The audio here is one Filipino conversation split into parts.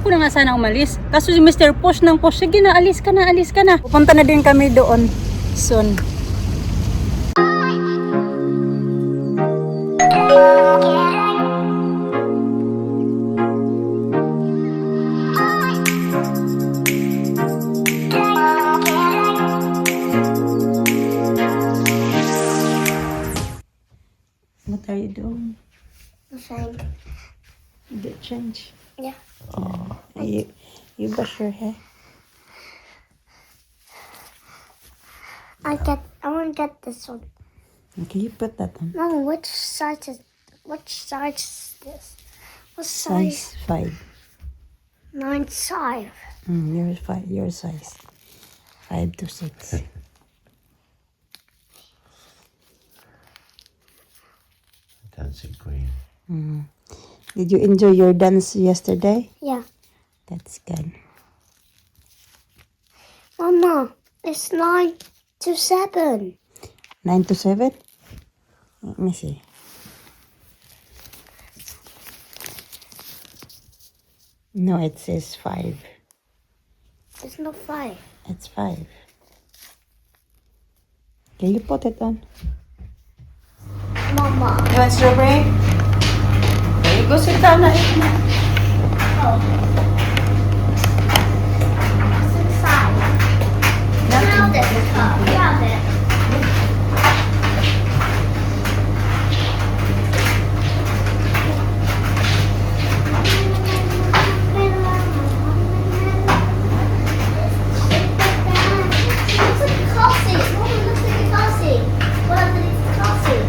Ayaw ko na nga sana umalis. Kaso si Mr. Push ng push. Sige na, alis ka na, alis ka na. Pupunta na din kami doon soon. What are you doing? Fine. You get change. Yeah. Oh, you brush your hair. I want to get this one. Okay, you put that on. Mama, which size is this? What size? Size 5. 9 size. Your size. 5 to 6. Dancing Queen. Did you enjoy your dance yesterday? Yeah. That's good. Mama, it's 9 to 7. 9 to 7? Let me see. No, it says 5. It's not 5. It's 5. Can you put it on? Mama. You want strawberry? There you go, sit down na. Oh. What's inside? Smell this cup. Grab it. Looks like a car seat. Mama, looks like a car seat. What underneath the car seat?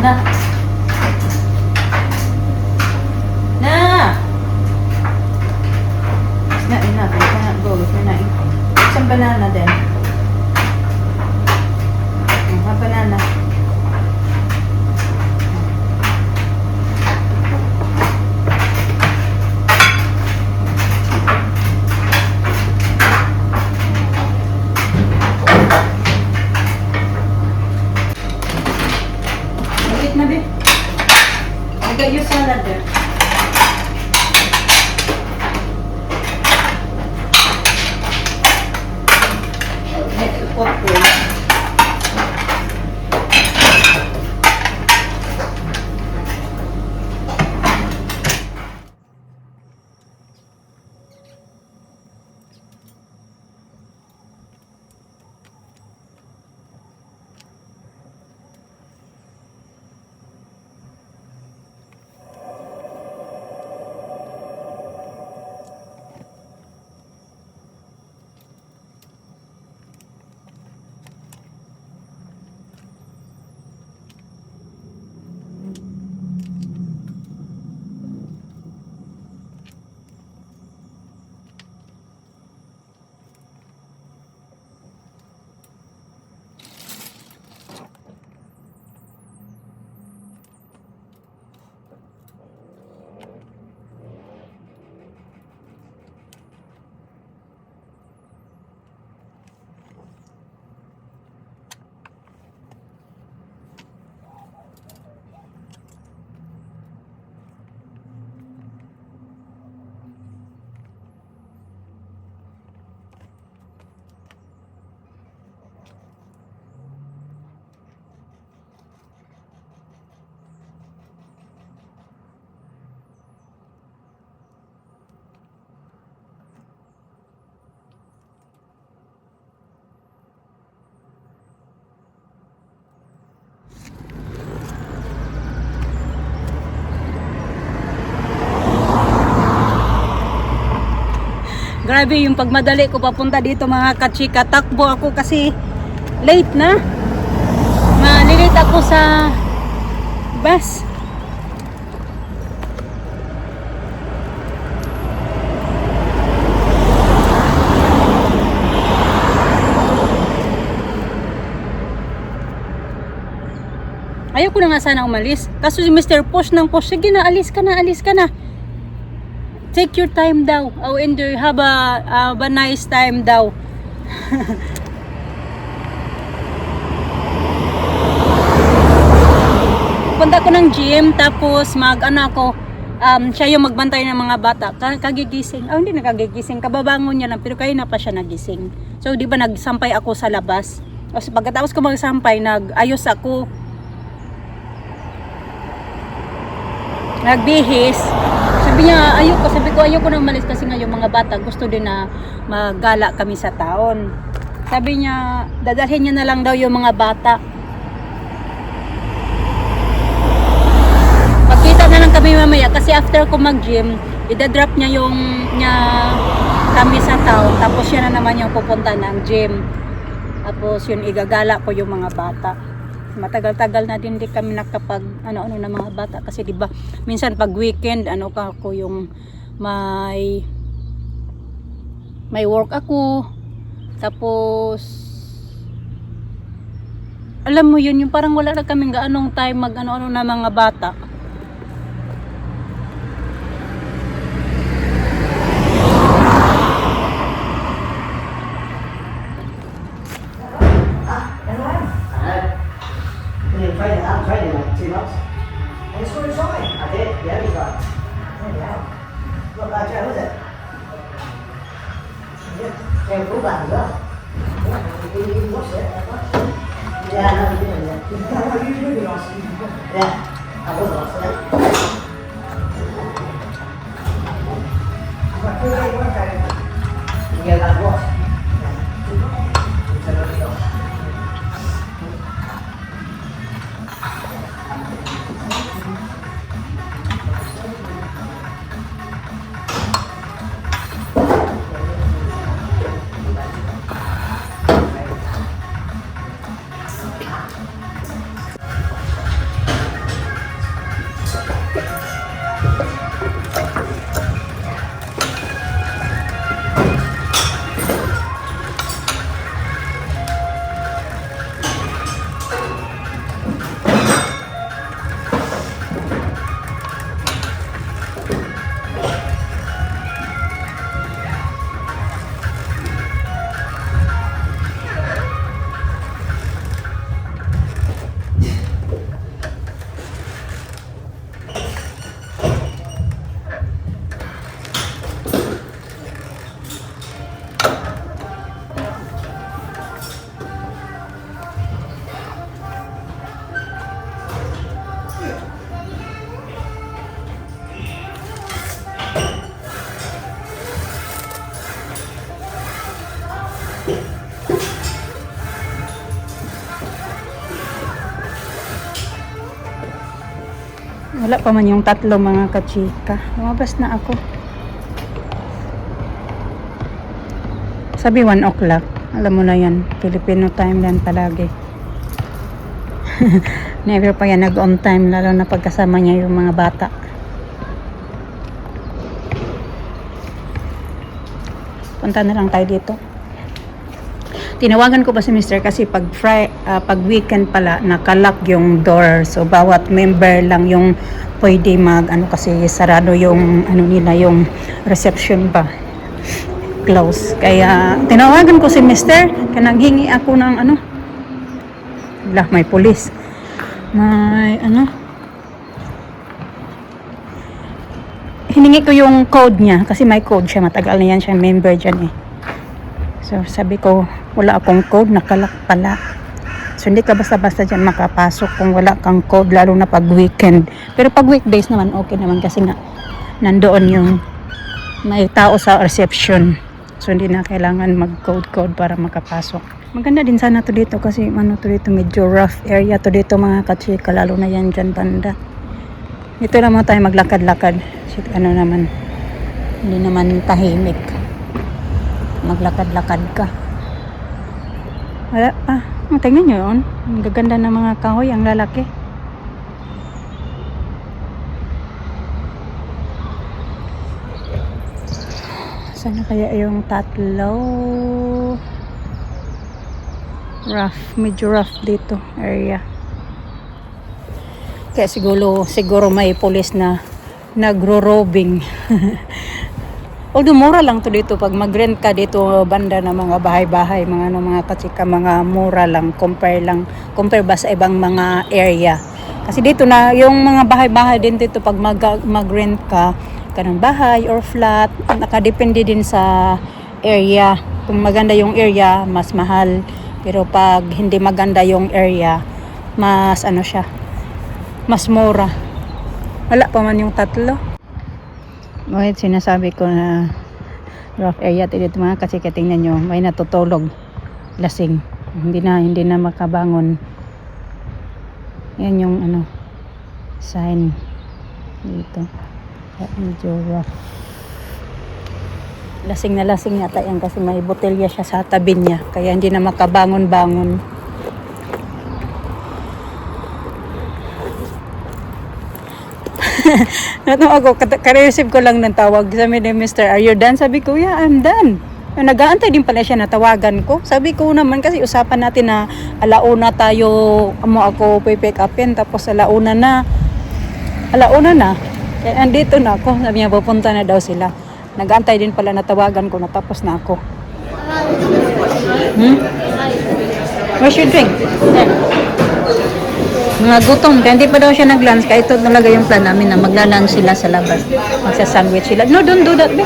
Enough. Nah. It's not enough. You cannot go if you're not eating. Some banana then. Have banana. Eat na, babe. I got your salad there. Next popcorn. Grabe yung pagmadali ko papunta dito mga kachika. Takbo ako kasi late na. Malilate ako sa bus. Ayaw ko na nga sana umalis. Kaso si Mr. Posh ng Posh, sige na, alis ka na, alis ka na. Take your time daw. Oh, enjoy. Have a nice time daw. Punta ko ng gym, tapos siya yung magbantay ng mga bata. Kagigising. Hindi nakagigising. Kababangon niya lang, pero kayo na pa siya nagising. So, di ba nagsampay ako sa labas? Tapos pagkatapos ko magsampay, nag-ayos ako. Nagbihis. Sabi ko ayoko na umalis kasi nga yung mga bata gusto din na maggala kami sa taon. Sabi niya, dadalhin niya na lang daw yung mga bata. Pagkita na lang kami mamaya kasi after ko mag-gym, idadrop niya kami sa taon. Tapos siya na naman yung pupunta ng gym. Tapos yun, igagala ko yung mga bata. Matagal-tagal na din di kami nakapag ano-ano na mga bata kasi di ba minsan pag weekend ako yung may work ako, tapos alam mo yun, yung parang wala na kaming gaanong time mag ano-ano na mga bata. I'm training like 2 months. And you scored a try. I did, yeah, we got. Oh, wow. Not bad job, is it? Yeah. Came fullback as well. Yeah, you watched it. Yeah, no, you didn't, yeah. You really lost. Yeah, I was lost, yeah. But 4 day workout. Yeah, that was. Wala pa man yung tatlo mga kachika. Lumabas na ako. Sabi 1 o'clock. Alam mo na yan. Filipino time yan palagi. Never pa yan nag-on time. Lalo na pagkasama niya yung mga bata. Punta na lang tayo dito. Tinawagan ko pa si Mr. kasi pag weekend pala nakalock yung door, so bawat member lang yung pwede kasi sarado yung nila, yung reception pa close. Kaya tinawagan ko si Mr. kaya naghingi ako ng may pulis, may hiningi ko yung code niya kasi may code siya, matagal na yan siya member dyan eh. So sabi ko, wala akong code, nakalak pala. So hindi ka basta-basta dyan makapasok kung wala kang code, lalo na pag weekend. Pero pag weekdays naman, okay naman kasi nga nandoon yung may tao sa reception. So hindi na kailangan mag-code para makapasok. Maganda din sana to dito kasi to dito, medyo rough area to dito mga kachika, lalo na yan dyan banda. Dito naman tayo maglakad-lakad. Hindi naman tahimik. maglakad-lakad ka. Wala pa. Tingnan nyo yun. Ang gaganda ng mga kahoy, ang lalaki. Sana kaya yung tatlo? Rough, medyo rough dito area. Kaya siguro may pulis na nagro-robing. Although mura lang to dito pag mag-rent ka dito banda ng mga bahay-bahay, mga katsika, mga mura lang compare ba sa ibang mga area. Kasi dito na yung mga bahay-bahay din dito pag mag-rent ka kanang bahay or flat, nakadepende din sa area. Kung maganda yung area, mas mahal. Pero pag hindi maganda yung area, mas mas mura. Wala pa man yung tatlo. Wait, sinasabi ko na rough area dito mga kasi tingnan nyo, may natutulog lasing. Hindi na makabangon. Yan yung sign dito. Medyo rough. Lasing na lasing yata yan kasi may botelya siya sa tabi niya. Kaya hindi na makabangon-bangon. Ako, ka-receive ko lang ng tawag. Sabi ni Mr. Are you done? Sabi ko, yeah, I'm done. Nag-aantay din pala siya na tawagan ko. Sabi ko naman kasi usapan natin na alauna tayo, ako pick upin, tapos alauna na. Eh, andito na ako. Sabi niya, pupunta na daw sila. Nag-aantay din pala na tawagan ko, natapos na ako. Where's your drink? There. Mga gutom, kaya hindi pa daw siya nag-lunch. Kaya ito talaga yung plan namin na magla-lunch sila sa labas. Magsa-sandwich sila. No, don't do that, babe.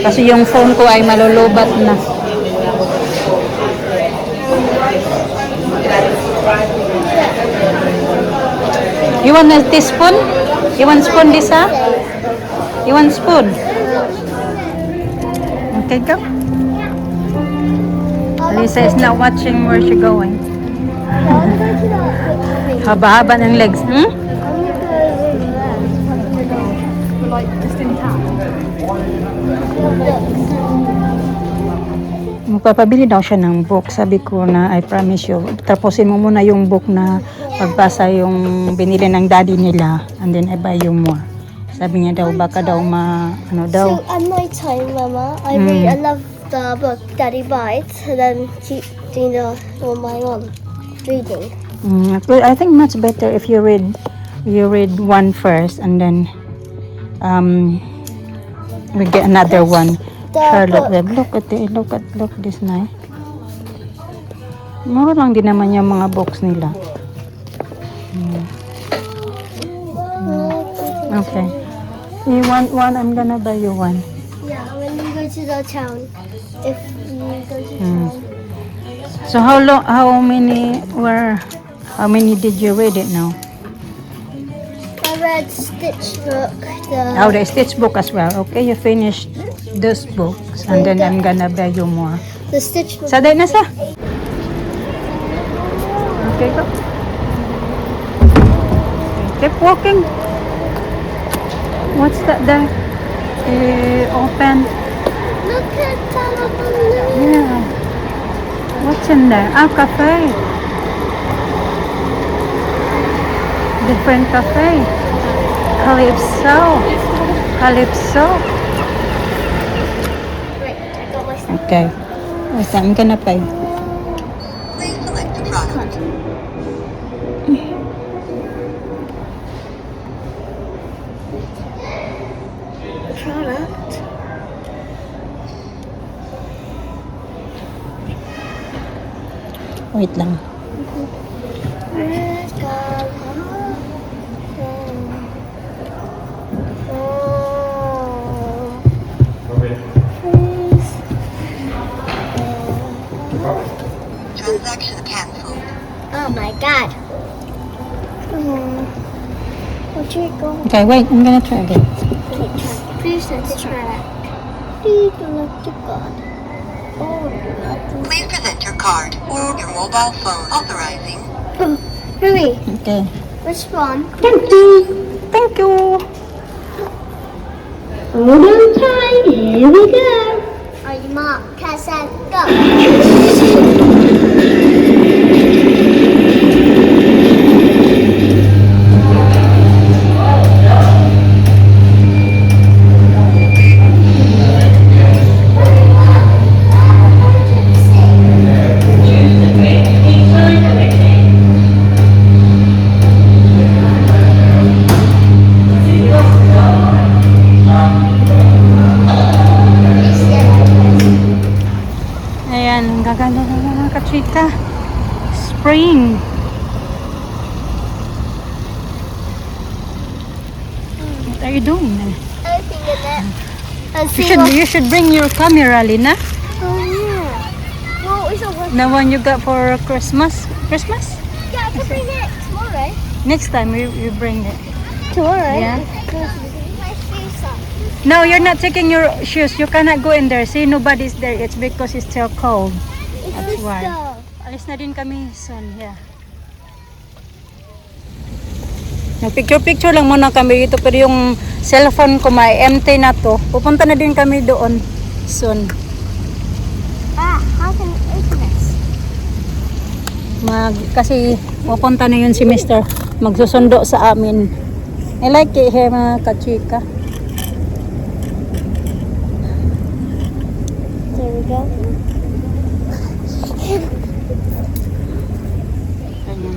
Kasi yung phone ko ay malulubat na. You want a teaspoon? You want spoon, Lisa? You want spoon? Okay, go. Lisa is not watching where she going. Haba-haba ng legs. Magpapabili daw siya ng book. Sabi ko na, I promise you, tapusin mo muna yung book na pagbasa yung binili ng daddy nila and then I buy you more. Sabi niya daw, baka daw daw. So at my time, Mama, I love the book Daddy buys, and then keep doing on my own reading. Well, I think much better if you read one first and then we get another one. Charlotte, look this nice. Mura lang din naman yung mga books nila. Okay. You want one? I'm gonna buy you one. Yeah, when you go to the town. If you go to town. So how many did you read it now? I read Stitch book. The Stitch book as well. Okay, you finished those books and then I'm gonna buy you more. The Stitch book. Saday na sa. Okay, go. Keep walking. What's that there? Open. Look at that. Yeah. What's in there? Ah, cafe. Different cafe. Calypso. Wait, I got my stuff. Okay. Wait, I'm gonna pay. Please select a product. Product. Wait lang. Transaction cancelled. Oh my god. What you go? Okay, wait. I'm gonna try again. Please let's try that. Please don't let God. Oh, Please present your card or your mobile phone. Authorizing. hurry. Okay. Which one? Thank you. Thank you. Hold on tight. Here we go. Are Mark, Kazan, go. Ayan, ang gaganda na mga kachika. Spring. What are you doing? Open it. And You see should, what... you should bring your camera, Lina. Oh, yeah. Well, it's all The one you got for Christmas. Christmas? Yeah, I can bring it tomorrow. Next time you bring it. Tomorrow? Yeah. My shoes are. No, you're not taking your shoes. You cannot go in there. See, nobody's there. It's because it's still cold. That's why. Alis na din kami soon. Yeah. Nag-picture lang muna kami dito. Pero yung cellphone ko may empty na to. Pupunta na din kami doon soon. How can I open this? Kasi pupunta na yun si Mr. Magsusundo sa amin. I like it here mga kachika. There we go. Ayan.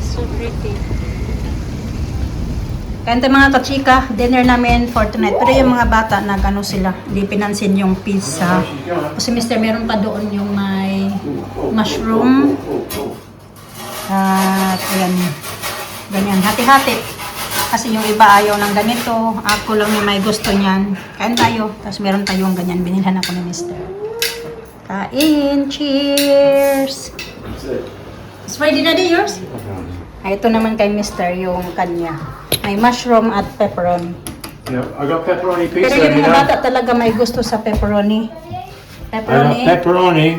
So pretty. Kaya mga kachika, dinner namin for tonight. Pero yung mga bata, nag-ano sila, hindi pinansin yung pizza. Kasi Mr. meron pa doon yung may mushroom. At ayan, ganyan, hati-hati. Kasi yung iba ayaw ng ganito. Ako lang yung may gusto niyan. Kain tayo. Tapos meron tayong ganyan. Binilhan ako ni Mr. Kain! Cheers! It's ready na di yours? Ay, ito naman kay Mr. yung kanya. May mushroom at pepperoni. Yeah, I got pepperoni Pero pizza. yung You mga know? bata talaga may gusto sa pepperoni. I got pepperoni